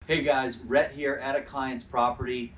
Hey guys, Rhett here at a client's property.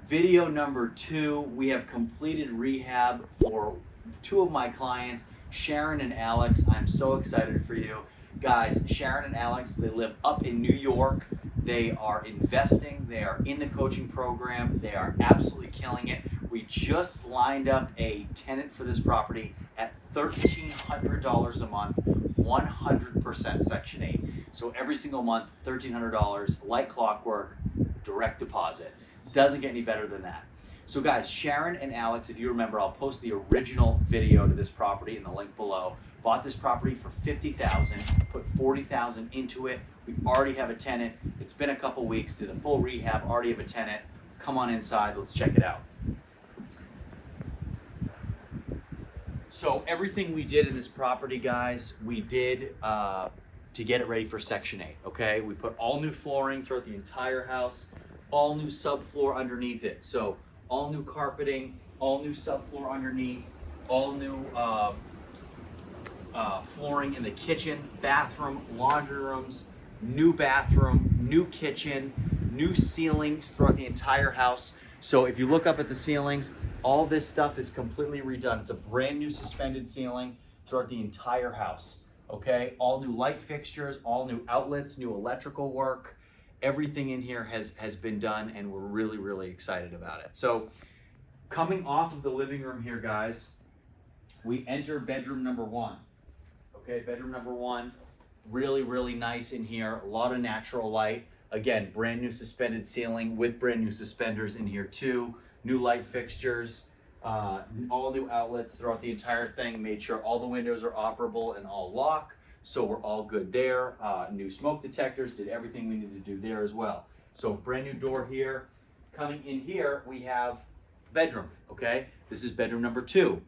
Video number 2, we have completed rehab for 2 of my clients, Sharon and Alex. I'm so excited for you. Guys, Sharon and Alex, they live up in New York. They are investing, they are in the coaching program, they are absolutely killing it. We just lined up a tenant for this property at $1,300 a month, 100% Section 8. So every single month, $1,300, like clockwork, direct deposit. Doesn't get any better than that. So guys, Sharon and Alex, if you remember, I'll post the original video to this property in the link below. Bought this property for $50,000, put $40,000 into it. We already have a tenant. It's been a couple weeks, did a full rehab, already have a tenant. Come on inside, let's check it out. So everything we did in this property, guys, we did to get it ready for Section 8, okay? We put all new flooring throughout the entire house, all new subfloor underneath it. So all new carpeting, all new subfloor underneath, all new flooring in the kitchen, bathroom, laundry rooms, new bathroom, new kitchen, new ceilings throughout the entire house. So if you look up at the ceilings, all this stuff is completely redone. It's a brand new suspended ceiling throughout the entire house. Okay, all new light fixtures, all new outlets, new electrical work. Everything in here has been done, and we're really excited about it. So coming off of the living room here, guys, we enter bedroom number 1. Okay, bedroom number 1, really nice in here. A lot of natural light. Again, brand new suspended ceiling with brand new suspenders in here too. New light fixtures. All new outlets throughout the entire thing. Made sure all the windows are operable and all lock, so we're all good there. New smoke detectors, did everything we needed to do there as well. So brand new door here. Coming in here, we have bedroom, okay? This is bedroom number 2.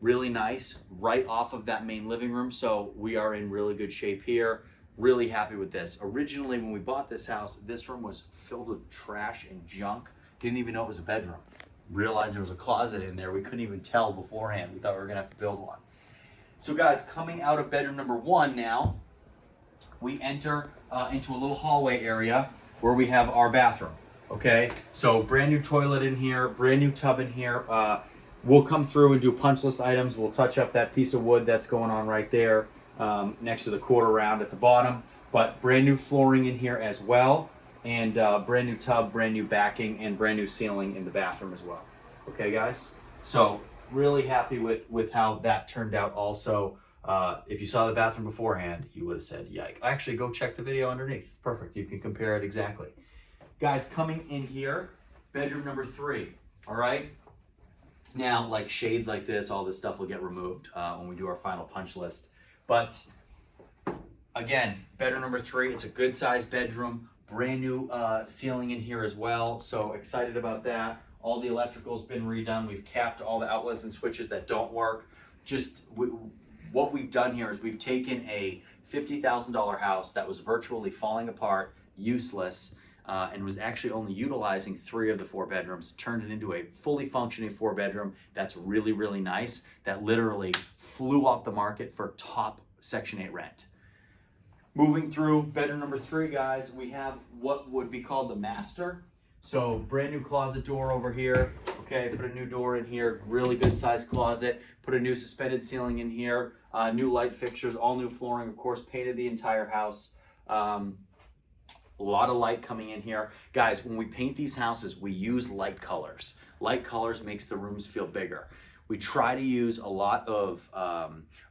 Really nice, right off of that main living room, so we are in really good shape here. Really happy with this. Originally, when we bought this house, this room was filled with trash and junk. Didn't even know it was a bedroom. Realized there was a closet in there. We couldn't even tell beforehand. We thought we were gonna have to build one. So guys, coming out of bedroom number 1 now, we enter into a little hallway area where we have our bathroom, okay? So brand new toilet in here, brand new tub in here. We'll come through and do punch list items. We'll touch up that piece of wood that's going on right there next to the quarter round at the bottom, but brand new flooring in here as well. And brand new tub, brand new backing, and brand new ceiling in the bathroom as well. Okay, guys? So really happy with how that turned out also. If you saw the bathroom beforehand, you would have said, yike. Actually, go check the video underneath. It's perfect. You can compare it exactly. Guys, coming in here, bedroom number 3, all right? Now, like shades like this, all this stuff will get removed when we do our final punch list. But again, bedroom number 3, it's a good sized bedroom. Brand new ceiling in here as well, so excited about that. All the electrical's been redone. We've capped all the outlets and switches that don't work. What we've done here is we've taken a $50,000 house that was virtually falling apart, useless, and was actually only utilizing 3 of the 4 bedrooms, turned it into a fully functioning 4-bedroom that's really nice, that literally flew off the market for top Section 8 rent. Moving through bedroom number 3, guys, we have what would be called the master. So brand new closet door over here. Okay, put a new door in here, really good sized closet. Put a new suspended ceiling in here, new light fixtures, all new flooring, of course, painted the entire house. A lot of light coming in here. Guys, when we paint these houses, we use light colors. Light colors makes the rooms feel bigger. We try to use a lot of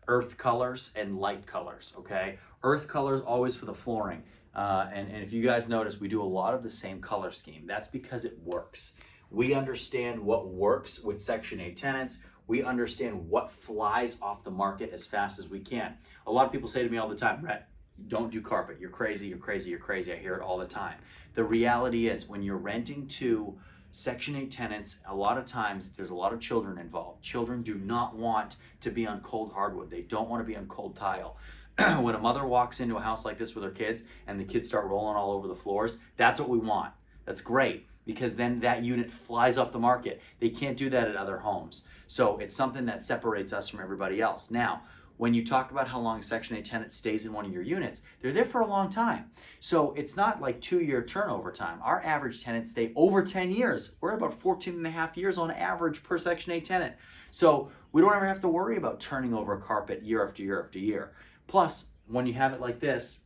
earth colors and light colors, okay? Earth colors always for the flooring. And if you guys notice, we do a lot of the same color scheme. That's because it works. We understand what works with Section 8 tenants. We understand what flies off the market as fast as we can. A lot of people say to me all the time, Rhett, don't do carpet. You're crazy, you're crazy, you're crazy. I hear it all the time. The reality is when you're renting to Section 8 tenants, a lot of times there's a lot of children involved. Children do not want to be on cold hardwood. They don't want to be on cold tile. When a mother walks into a house like this with her kids and the kids start rolling all over the floors, that's what we want. That's great, because then that unit flies off the market. They can't do that at other homes. So it's something that separates us from everybody else. Now, when you talk about how long a Section 8 tenant stays in one of your units, they're there for a long time. So it's not like 2-year turnover time. Our average tenants stay over 10 years. We're at about 14 and a half years on average per Section 8 tenant. So we don't ever have to worry about turning over a carpet year after year after year. Plus, when you have it like this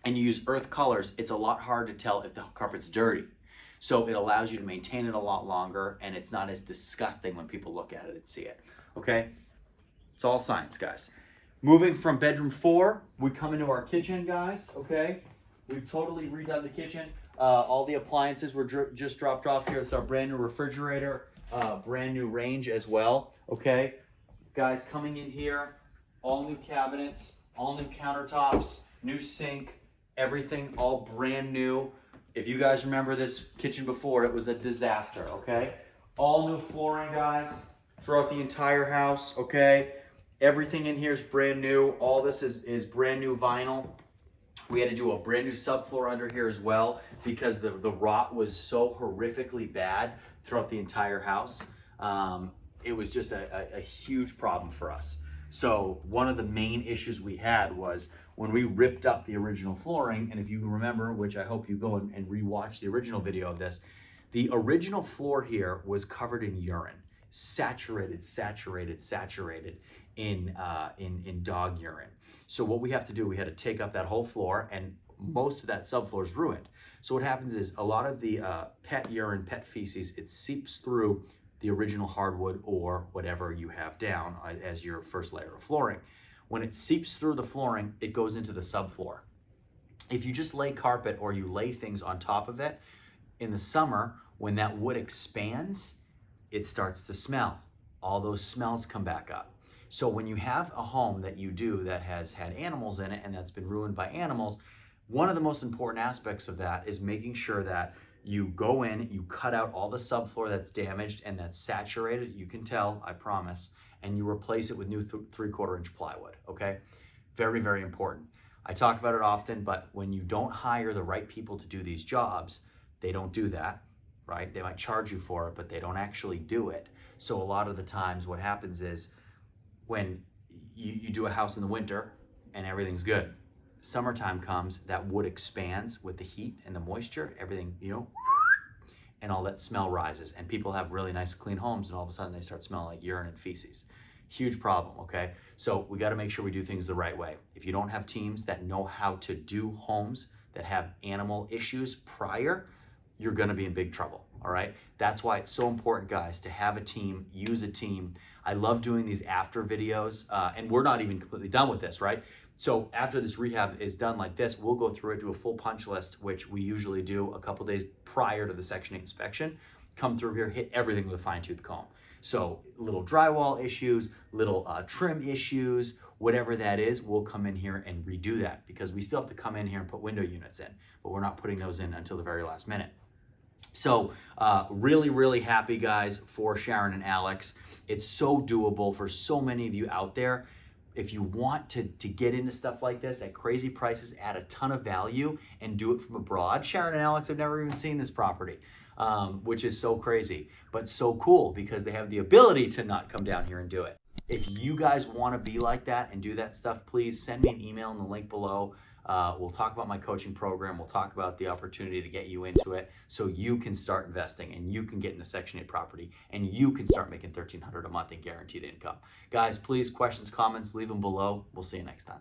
and you use earth colors, it's a lot harder to tell if the carpet's dirty. So it allows you to maintain it a lot longer, and it's not as disgusting when people look at it and see it, okay? It's all science, guys. Moving from bedroom 4, we come into our kitchen, guys, okay? We've totally redone the kitchen. All the appliances were just dropped off here. It's our brand new refrigerator, brand new range as well, okay? Guys, coming in here, all new cabinets, all new countertops, new sink, everything all brand new. If you guys remember this kitchen before, it was a disaster, okay? All new flooring, guys, throughout the entire house, okay? Everything in here is brand new. All this is brand new vinyl. We had to do a brand new subfloor under here as well because the rot was so horrifically bad throughout the entire house. It was just a huge problem for us. So one of the main issues we had was when we ripped up the original flooring, and if you remember, which I hope you go and rewatch the original video of this, the original floor here was covered in urine, saturated in dog urine. So what we have to do, we had to take up that whole floor, and most of that subfloor is ruined. So what happens is a lot of the pet urine, pet feces, it seeps through the original hardwood or whatever you have down as your first layer of flooring. When it seeps through the flooring, it goes into the subfloor. If you just lay carpet or you lay things on top of it, in the summer, when that wood expands, it starts to smell. All those smells come back up. So when you have a home that you do that has had animals in it and that's been ruined by animals, one of the most important aspects of that is making sure that you go in, you cut out all the subfloor that's damaged and that's saturated, you can tell, I promise, and you replace it with new 3/4 inch plywood, okay? Very, very important. I talk about it often, but when you don't hire the right people to do these jobs, they don't do that, right? They might charge you for it, but they don't actually do it. So a lot of the times what happens is when you do a house in the winter and everything's good, summertime comes, that wood expands with the heat and the moisture, everything, and all that smell rises, and people have really nice clean homes and all of a sudden they start smelling like urine and feces. Huge problem, okay? So we got to make sure we do things the right way. If you don't have teams that know how to do homes that have animal issues prior, you're going to be in big trouble, all right? That's why it's so important, guys, to have a team, use a team. I love doing these after videos, and we're not even completely done with this, right? So after this rehab is done like this, we'll go through it, do a full punch list, which we usually do a couple days prior to the Section 8 inspection. Come through here, hit everything with a fine-tooth comb. So little drywall issues, little trim issues, whatever that is, we'll come in here and redo that because we still have to come in here and put window units in, but we're not putting those in until the very last minute. So really, really happy, guys, for Sharon and Alex. It's so doable for so many of you out there. If you want to get into stuff like this at crazy prices, add a ton of value, and do it from abroad. Sharon and Alex have never even seen this property, which is so crazy, but so cool because they have the ability to not come down here and do it. If you guys want to be like that and do that stuff, please send me an email in the link below. We'll talk about my coaching program. We'll talk about the opportunity to get you into it so you can start investing and you can get into Section 8 property and you can start making $1,300 a month in guaranteed income. Guys, please, questions, comments, leave them below. We'll see you next time.